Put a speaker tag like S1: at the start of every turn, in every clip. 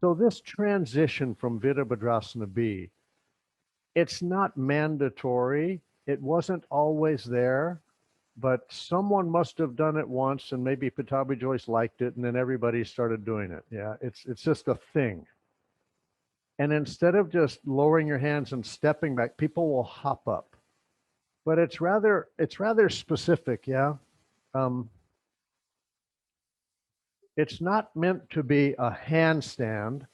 S1: So this transition from Virabhadrasana B, it's not mandatory. It wasn't always there, but someone must have done it once, and maybe Pattabhi Jois liked it, and then everybody started doing it. Yeah, it's just a thing. And instead of just lowering your hands and stepping back, people will hop up. But it's rather specific, yeah. It's not meant to be a handstand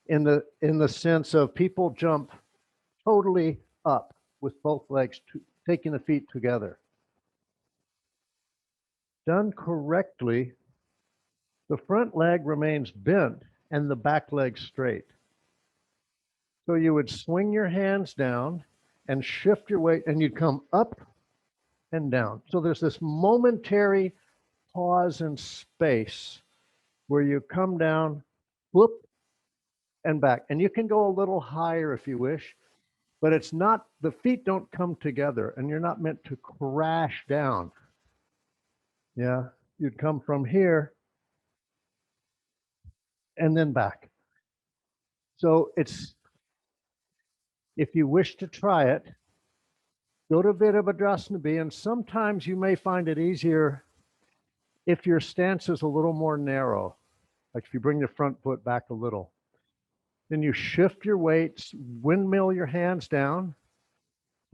S1: in the sense of people jump totally up with both legs, taking the feet together. Done correctly, the front leg remains bent and the back leg straight. So you would swing your hands down and shift your weight, and you'd come up and down. So there's this momentary pause and space where you come down, whoop, and back. And you can go a little higher if you wish, but it's not, the feet don't come together, and you're not meant to crash down. Yeah, you'd come from here and then back. So it's, if you wish to try it, go to Virabhadrasana B, and sometimes you may find it easier if your stance is a little more narrow, like if you bring the front foot back a little. Then you shift your weights, windmill your hands down,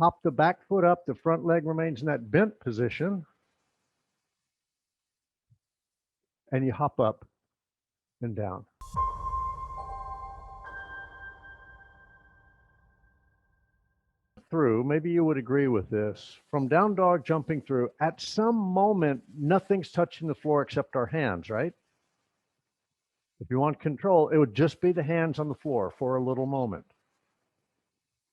S1: hop the back foot up, the front leg remains in that bent position, and you hop up and down. Through, maybe you would agree with this, from down dog jumping through, at some moment, nothing's touching the floor except our hands, right? If you want control, it would just be the hands on the floor for a little moment.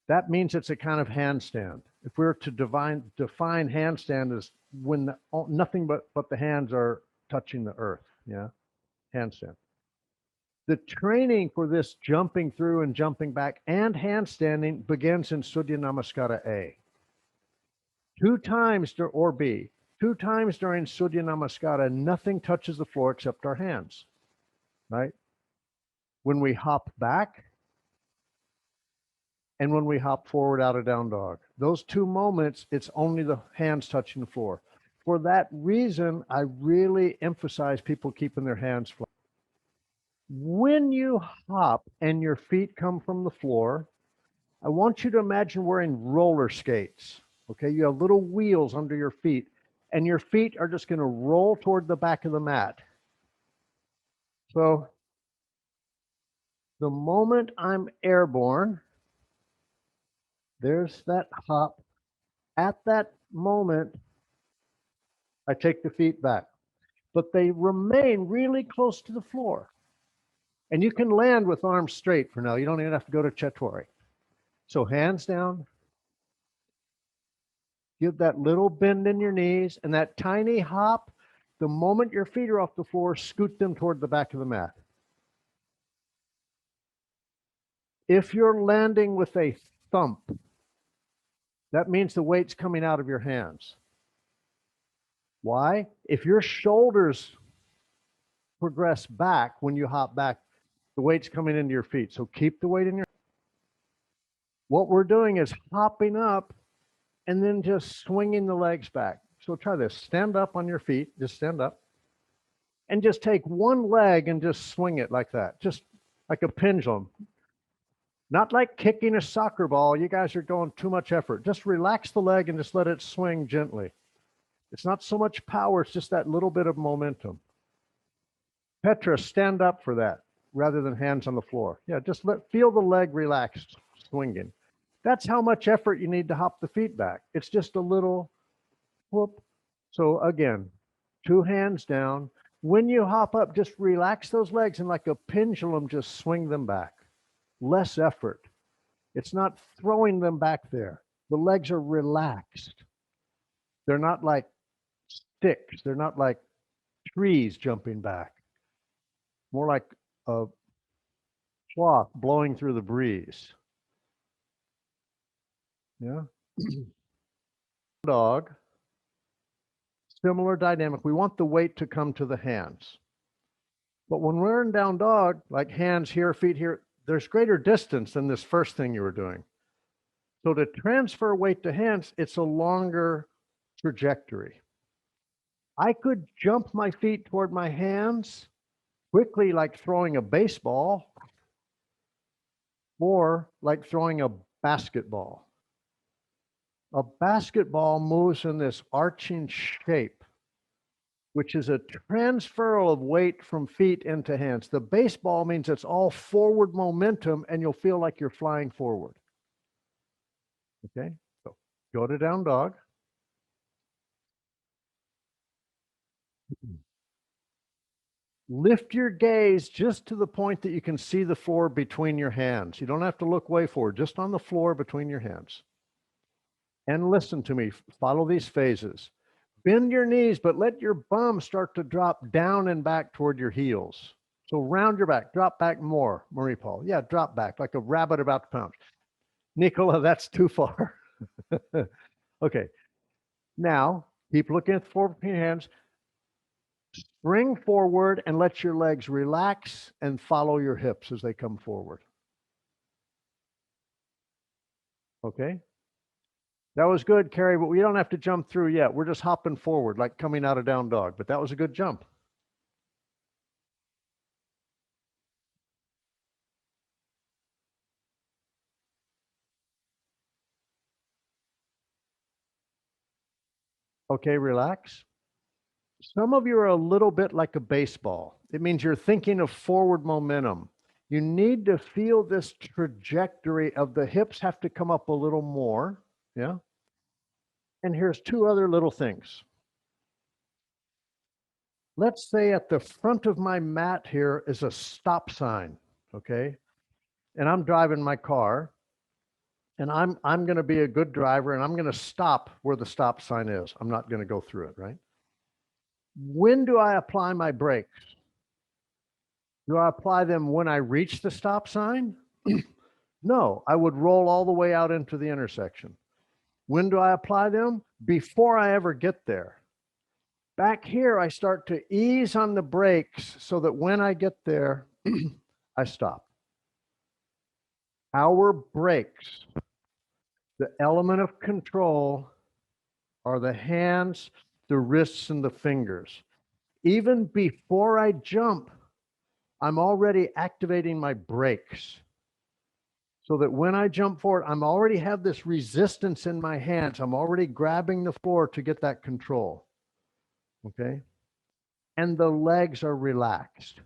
S1: That means it's a kind of handstand. If we were to define handstand as when nothing but the hands are touching the earth, yeah, handstand. The training for this jumping through and jumping back and handstanding begins in Surya Namaskara A. Two times during Surya Namaskara, nothing touches the floor except our hands, right? When we hop back and when we hop forward out of down dog. Those two moments, it's only the hands touching the floor. For that reason, I really emphasize people keeping their hands flat. When you hop and your feet come from the floor, I want you to imagine wearing roller skates. Okay, you have little wheels under your feet, and your feet are just going to roll toward the back of the mat. So the moment I'm airborne, there's that hop. At that moment, I take the feet back, but they remain really close to the floor. And you can land with arms straight for now. You don't even have to go to Chaturanga. So hands down, give that little bend in your knees, and that tiny hop, the moment your feet are off the floor, scoot them toward the back of the mat. If you're landing with a thump, that means the weight's coming out of your hands. Why? If your shoulders progress back when you hop back, the weight's coming into your feet. So keep the weight in your. What we're doing is hopping up and then just swinging the legs back. So try this. Stand up on your feet. Just stand up. And just take one leg and just swing it like that. Just like a pendulum. Not like kicking a soccer ball. You guys are going too much effort. Just relax the leg and just let it swing gently. It's not so much power. It's just that little bit of momentum. Petra, stand up for that rather than hands on the floor. Yeah, just feel the leg relaxed, swinging. That's how much effort you need to hop the feet back. It's just a little whoop. So again, two hands down. When you hop up, just relax those legs and like a pendulum, just swing them back. Less effort. It's not throwing them back there. The legs are relaxed. They're not like sticks. They're not like trees jumping back. More like a cloth blowing through the breeze. Yeah. Dog. Similar dynamic. We want the weight to come to the hands. But when we're in down dog, like hands here, feet here, there's greater distance than this first thing you were doing. So to transfer weight to hands, it's a longer trajectory. I could jump my feet toward my hands quickly, like throwing a baseball, or like throwing a basketball. A basketball moves in this arching shape, which is a transferal of weight from feet into hands. The baseball means it's all forward momentum and you'll feel like you're flying forward. Okay, so go to down dog. Lift your gaze just to the point that you can see the floor between your hands. You don't have to look way forward, just on the floor between your hands. And listen to me, follow these phases. Bend your knees, but let your bum start to drop down and back toward your heels. So round your back, drop back more, Marie Paul. Yeah, drop back like a rabbit about to pounce. Nicola, that's too far. Okay, now keep looking at the floor between your hands. Spring forward and let your legs relax and follow your hips as they come forward. Okay. That was good, Carrie, but we don't have to jump through yet. We're just hopping forward, like coming out of down dog, but that was a good jump. Okay, relax. Some of you are a little bit like a baseball. It means you're thinking of forward momentum. You need to feel this trajectory of the hips have to come up a little more. Yeah. And here's two other little things. Let's say at the front of my mat here is a stop sign. Okay. And I'm driving my car and I'm going to be a good driver and I'm going to stop where the stop sign is. I'm not going to go through it, right? When do I apply my brakes? Do I apply them when I reach the stop sign? No, I would roll all the way out into the intersection. When do I apply them? Before I ever get there. Back here, I start to ease on the brakes so that when I get there, I stop. Our brakes, the element of control, are the hands, the wrists, and the fingers. Even before I jump, I'm already activating my brakes so that when I jump forward, I'm already have this resistance in my hands. I'm already grabbing the floor to get that control. Okay. And the legs are relaxed.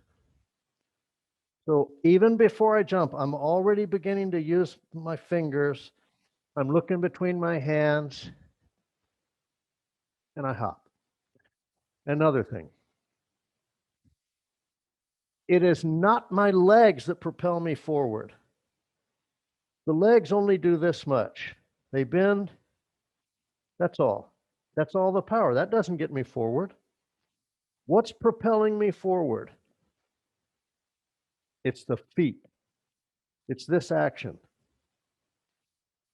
S1: So even before I jump, I'm already beginning to use my fingers. I'm looking between my hands and I hop. Another thing. It is not my legs that propel me forward. The legs only do this much. They bend. That's all. That's all the power. That doesn't get me forward. What's propelling me forward? It's the feet. It's this action.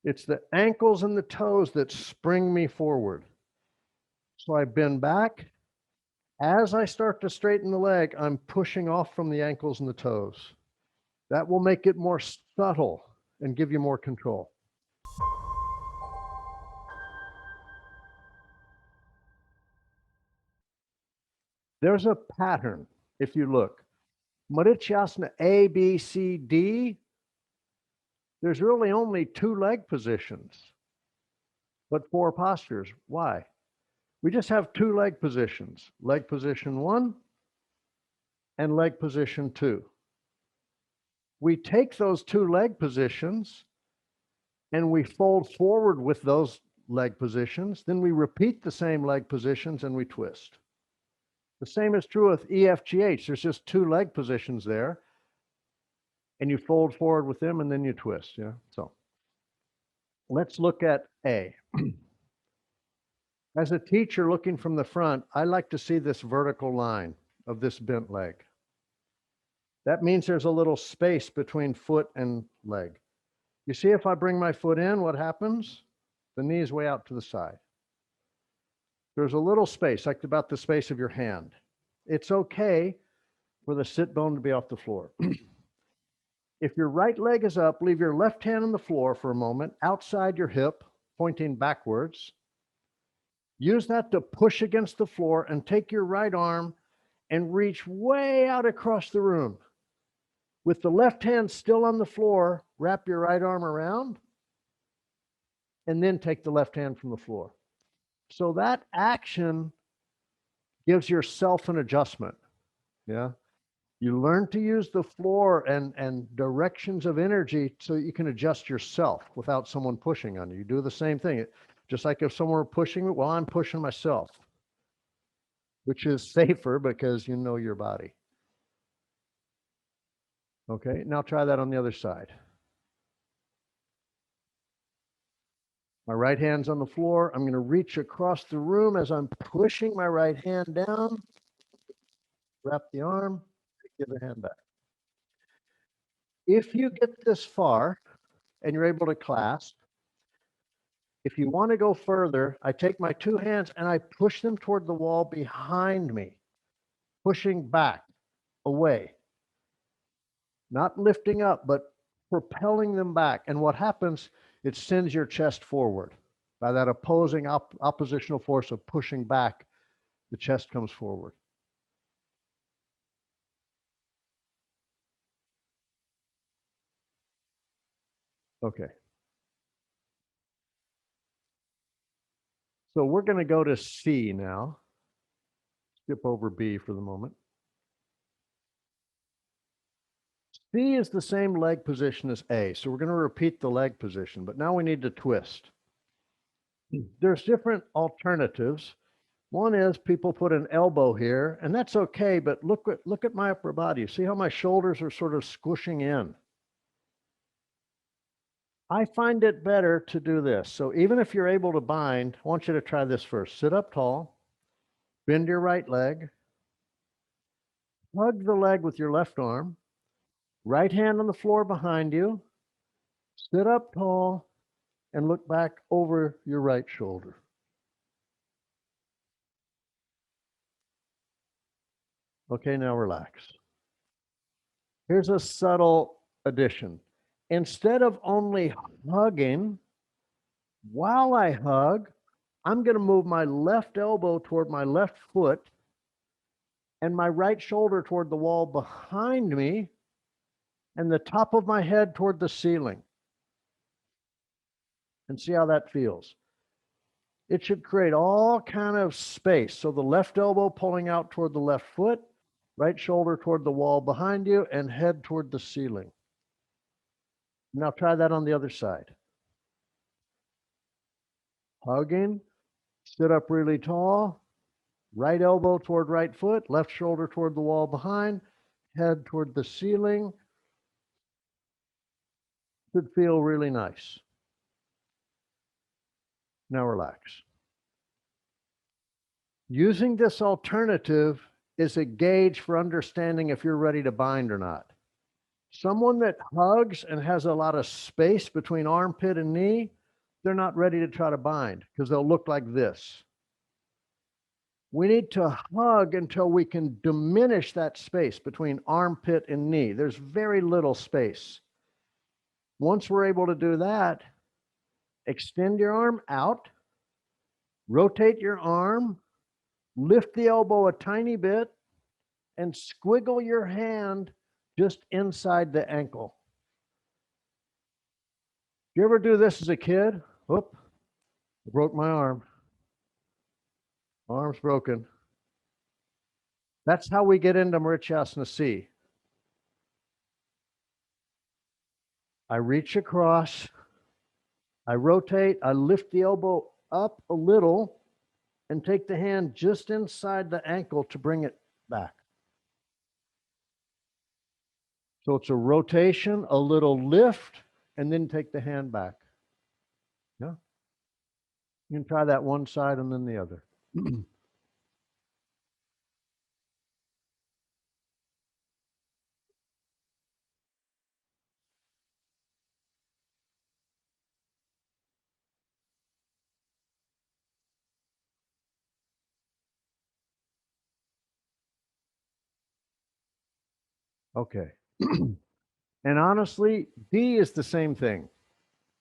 S1: It's the ankles and the toes that spring me forward. So I bend back. As I start to straighten the leg, I'm pushing off from the ankles and the toes. That will make it more subtle and give you more control. There's a pattern if you look. Marichyasana A, B, C, D, there's really only 2 leg positions, but 4 postures. Why? We just have 2 leg positions, leg position 1 and leg position 2. We take those 2 leg positions and we fold forward with those leg positions. Then we repeat the same leg positions and we twist. The same is true with EFGH. There's just 2 leg positions there and you fold forward with them and then you twist. Yeah. So let's look at A. As a teacher looking from the front, I like to see this vertical line of this bent leg. That means there's a little space between foot and leg. You see, if I bring my foot in, what happens? The knee is way out to the side. There's a little space, like about the space of your hand. It's okay for the sit bone to be off the floor. If your right leg is up, leave your left hand on the floor for a moment, outside your hip, pointing backwards. Use that to push against the floor and take your right arm and reach way out across the room. With the left hand still on the floor, wrap your right arm around and then take the left hand from the floor. So that action gives yourself an adjustment. Yeah. You learn to use the floor and directions of energy so you can adjust yourself without someone pushing on you. You do the same thing. Just like if someone were pushing me, well, I'm pushing myself, which is safer because you know your body. Okay, now try that on the other side. My right hand's on the floor. I'm going to reach across the room as I'm pushing my right hand down. Wrap the arm, give the hand back. If you get this far and you're able to clasp, if you want to go further, I take my two hands and I push them toward the wall behind me, pushing back, away. Not lifting up, but propelling them back. And what happens, it sends your chest forward. By that opposing oppositional force of pushing back, the chest comes forward. Okay. So we're going to go to C now. Skip over B for the moment. C is the same leg position as A. So we're going to repeat the leg position, but now we need to twist. There's different alternatives. One is people put an elbow here, and that's okay, but look at my upper body. See how my shoulders are sort of squishing in? I find it better to do this. So even if you're able to bind, I want you to try this first. Sit up tall, bend your right leg, hug the leg with your left arm, right hand on the floor behind you, sit up tall, and look back over your right shoulder. Okay, now relax. Here's a subtle addition. Instead of only hugging, while I hug, I'm going to move my left elbow toward my left foot and my right shoulder toward the wall behind me and the top of my head toward the ceiling. And see how that feels. It should create all kind of space. So the left elbow pulling out toward the left foot, right shoulder toward the wall behind you, and head toward the ceiling. Now try that on the other side. Hugging, sit up really tall, right elbow toward right foot, left shoulder toward the wall behind, head toward the ceiling. Should feel really nice. Now relax. Using this alternative is a gauge for understanding if you're ready to bind or not. Someone that hugs and has a lot of space between armpit and knee, they're not ready to try to bind because they'll look like this. We need to hug until we can diminish that space between armpit and knee. There's very little space. Once we're able to do that, extend your arm out, rotate your arm, lift the elbow a tiny bit, and squiggle your hand just inside the ankle. Did you ever do this as a kid? Whoop, I broke my arm. Arm's broken. That's how we get into Marichyasana C. I reach across, I rotate, I lift the elbow up a little and take the hand just inside the ankle to bring it back. So it's a rotation, a little lift, and then take the hand back. Yeah. You can try that one side and then the other. Okay. And honestly, D is the same thing,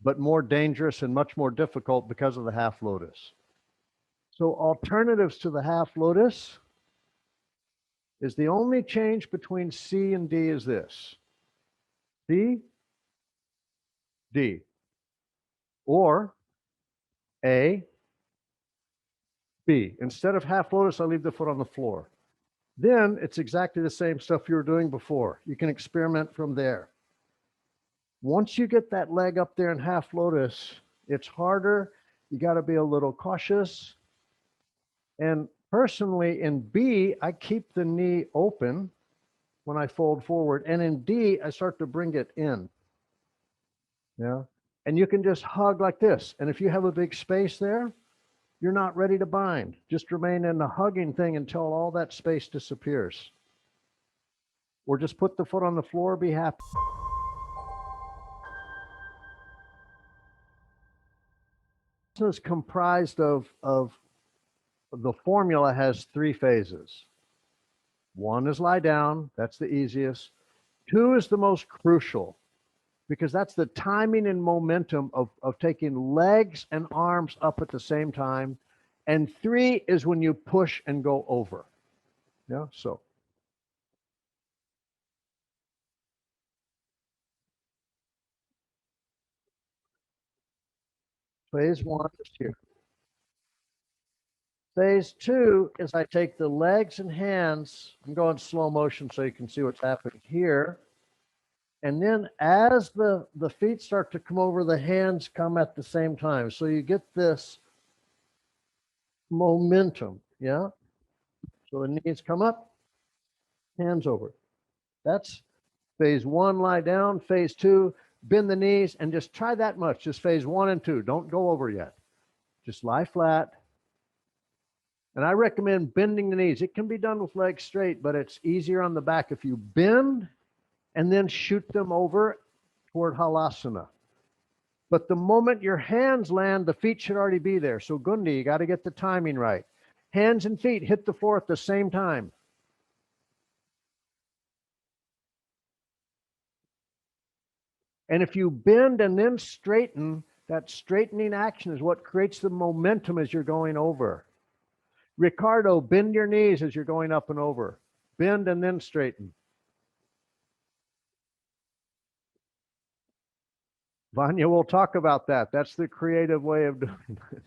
S1: but more dangerous and much more difficult because of the half lotus. So alternatives to the half lotus is the only change between C and D is this. C, D, or A, B. Instead of half lotus, I leave the foot on the floor. Then it's exactly the same stuff you were doing before. You can experiment from there. Once you get that leg up there in half lotus, it's harder. You got to be a little cautious. And personally, in B, I keep the knee open when I fold forward. And in D, I start to bring it in. Yeah. And you can just hug like this. And if you have a big space there, you're not ready to bind. Just remain in the hugging thing until all that space disappears. Or just put the foot on the floor, be happy. This is comprised of the formula has 3 phases. 1 is lie down, that's the easiest. 2 is the most crucial because that's the timing and momentum of taking legs and arms up at the same time. And 3 is when you push and go over. Yeah, so. Phase 1 is here. Phase 2 is I take the legs and hands, I'm going slow motion so you can see what's happening here. And then as the feet start to come over, the hands come at the same time. So you get this momentum, yeah? So the knees come up, hands over. That's phase 1, lie down. Phase 2, bend the knees and just try that much. Just phase 1 and 2. Don't go over yet. Just lie flat. And I recommend bending the knees. It can be done with legs straight, but it's easier on the back if you bend and then shoot them over toward halasana. But the moment your hands land, the feet should already be there. So Gundi, you got to get the timing right. Hands and feet hit the floor at the same time. And if you bend and then straighten, that straightening action is what creates the momentum as you're going over. Ricardo, bend your knees as you're going up and over. Bend and then straighten. Vanya, we'll talk about that. That's the creative way of doing it.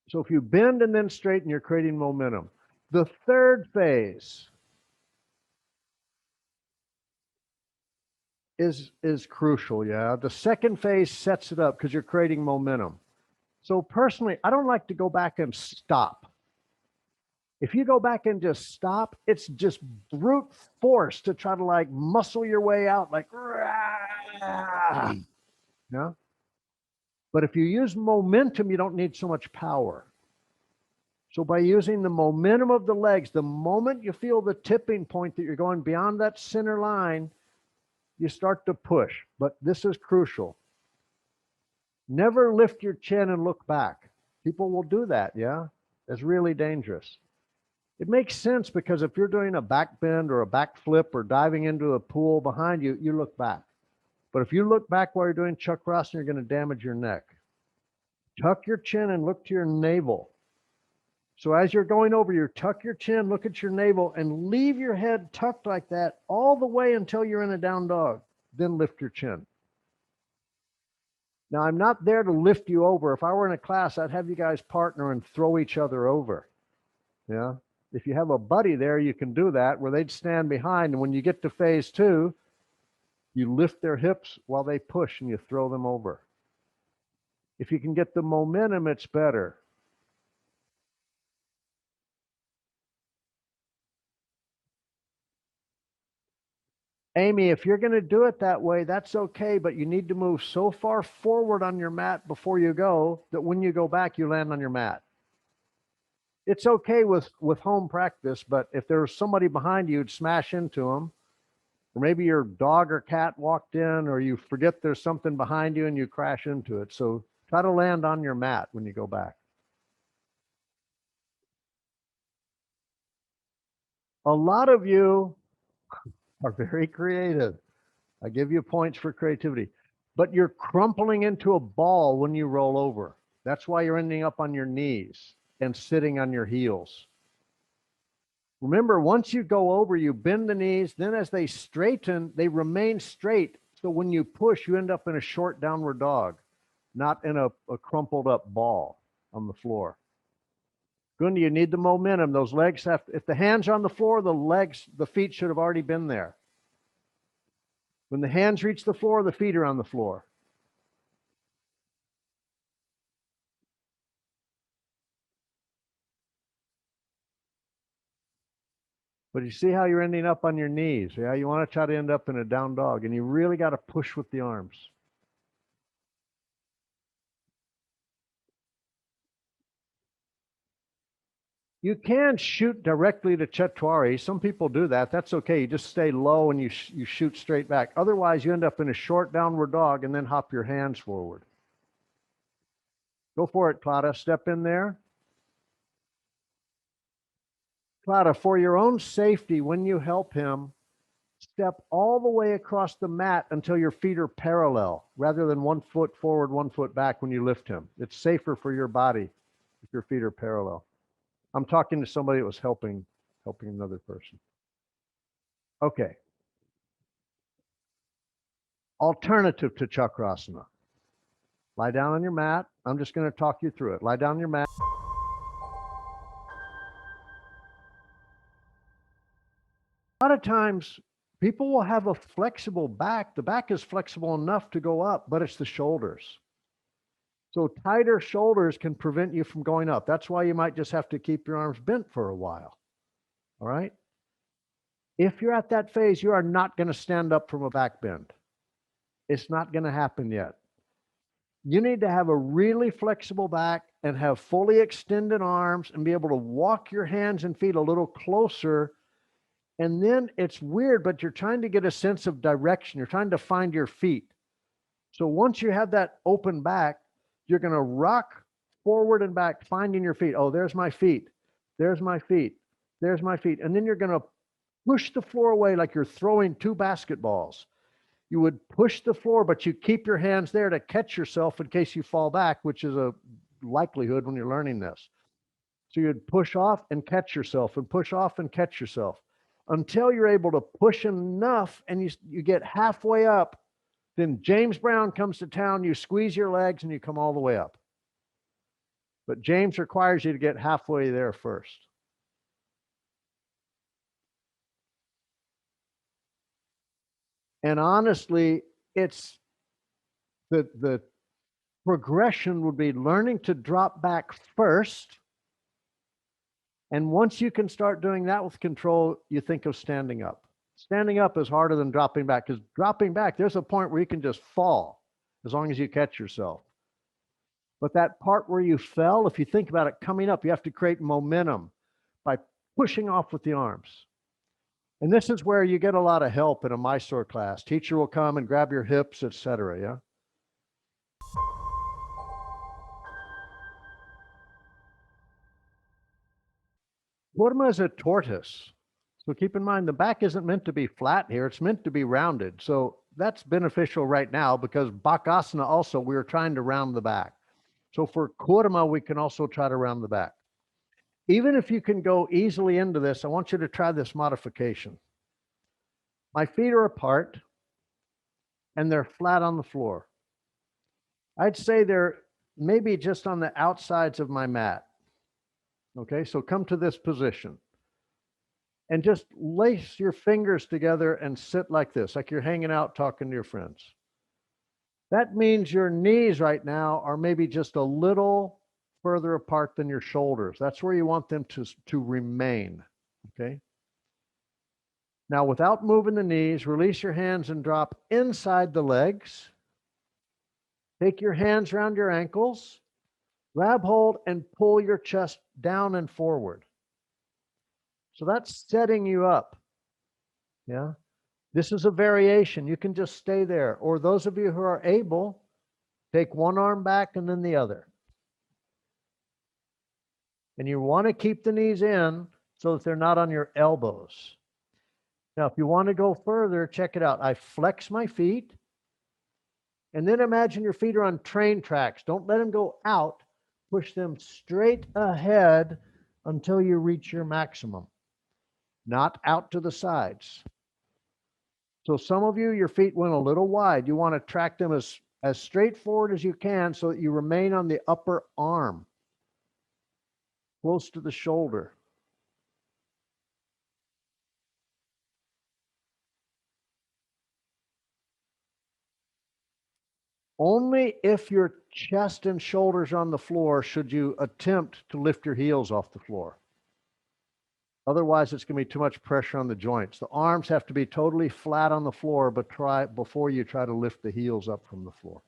S1: So if you bend and then straighten, you're creating momentum. The third phase is crucial, yeah. The second phase sets it up because you're creating momentum. So personally, I don't like to go back and stop. If you go back and just stop, it's just brute force to try to like muscle your way out, like, yeah. But if you use momentum, you don't need so much power. So by using the momentum of the legs, the moment you feel the tipping point that you're going beyond that center line, you start to push. But this is crucial. Never lift your chin and look back. People will do that, yeah? It's really dangerous. It makes sense because if you're doing a back bend or a back flip or diving into a pool behind you, you look back. But if you look back while you're doing chakrasana, you're going to damage your neck. Tuck your chin and look to your navel. So as you're going over, you tuck your chin, look at your navel, and leave your head tucked like that all the way until you're in a down dog. Then lift your chin. Now, I'm not there to lift you over. If I were in a class, I'd have you guys partner and throw each other over. Yeah. If you have a buddy there, you can do that where they'd stand behind. And when you get to phase 2, you lift their hips while they push and you throw them over. If you can get the momentum, it's better. Amy, if you're going to do it that way, that's okay, but you need to move so far forward on your mat before you go that when you go back, you land on your mat. It's okay with home practice, but if there's somebody behind you, you'd smash into them. Or maybe your dog or cat walked in, or you forget there's something behind you and you crash into it. So try to land on your mat when you go back. A lot of you are very creative. I give you points for creativity, but you're crumpling into a ball when you roll over. That's why you're ending up on your knees and sitting on your heels. Remember, once you go over, you bend the knees, then as they straighten, they remain straight. So when you push, you end up in a short downward dog, not in a crumpled up ball on the floor. Gundi, you need the momentum. Those legs have, if the hands are on the floor, the feet should have already been there. When the hands reach the floor, the feet are on the floor. But you see how you're ending up on your knees. Yeah, you want to try to end up in a down dog, and you really got to push with the arms. You can shoot directly to Chetwari. Some people do that. That's okay. You just stay low and you shoot straight back. Otherwise, you end up in a short downward dog and then hop your hands forward. Go for it, Clara. Step in there. Clara, for your own safety, when you help him, step all the way across the mat until your feet are parallel, rather than 1 foot forward, 1 foot back when you lift him. It's safer for your body if your feet are parallel. I'm talking to somebody that was helping another person. Okay. Alternative to Chakrasana. Lie down on your mat. I'm just going to talk you through it. Lie down on your mat. A lot of times people will have a flexible back. The back is flexible enough to go up, but it's the shoulders. So tighter shoulders can prevent you from going up. That's why you might just have to keep your arms bent for a while. All right. If you're at that phase, you are not going to stand up from a back bend. It's not going to happen yet. You need to have a really flexible back and have fully extended arms and be able to walk your hands and feet a little closer. And then it's weird, but you're trying to get a sense of direction. You're trying to find your feet. So once you have that open back, you're going to rock forward and back, finding your feet. Oh, there's my feet. There's my feet. There's my feet. And then you're going to push the floor away like you're throwing 2 basketballs. You would push the floor, but you keep your hands there to catch yourself in case you fall back, which is a likelihood when you're learning this. So you'd push off and catch yourself and push off and catch yourself until you're able to push enough and you get halfway up. Then James Brown comes to town, you squeeze your legs and you come all the way up. But James requires you to get halfway there first. And honestly, it's the progression would be learning to drop back first. And once you can start doing that with control, you think of standing up. Standing up is harder than dropping back, because dropping back, there's a point where you can just fall as long as you catch yourself. But that part where you fell, if you think about it coming up, you have to create momentum by pushing off with the arms. And this is where you get a lot of help in a Mysore class. Teacher will come and grab your hips, etc. Yeah. Kurma is a tortoise. So keep in mind, the back isn't meant to be flat here. It's meant to be rounded. So that's beneficial right now because Bakasana also, we were trying to round the back. So for Kurma, we can also try to round the back. Even if you can go easily into this, I want you to try this modification. My feet are apart and they're flat on the floor. I'd say they're maybe just on the outsides of my mat. Okay, so come to this position. And just lace your fingers together and sit like this, like you're hanging out talking to your friends. That means your knees right now are maybe just a little further apart than your shoulders. That's where you want them to remain, okay? Now, without moving the knees, release your hands and drop inside the legs. Take your hands around your ankles, grab hold and pull your chest down and forward. So that's setting you up. Yeah. This is a variation. You can just stay there. Or those of you who are able, take one arm back and then the other. And you want to keep the knees in so that they're not on your elbows. Now, if you want to go further, check it out. I flex my feet, and then imagine your feet are on train tracks. Don't let them go out. Push them straight ahead until you reach your maximum, not out to the sides. So some of you, your feet went a little wide. You want to track them as straight forward as you can so that you remain on the upper arm, close to the shoulder. Only if your chest and shoulders are on the floor should you attempt to lift your heels off the floor. Otherwise, it's going to be too much pressure on the joints. The arms have to be totally flat on the floor, but before you try to lift the heels up from the floor.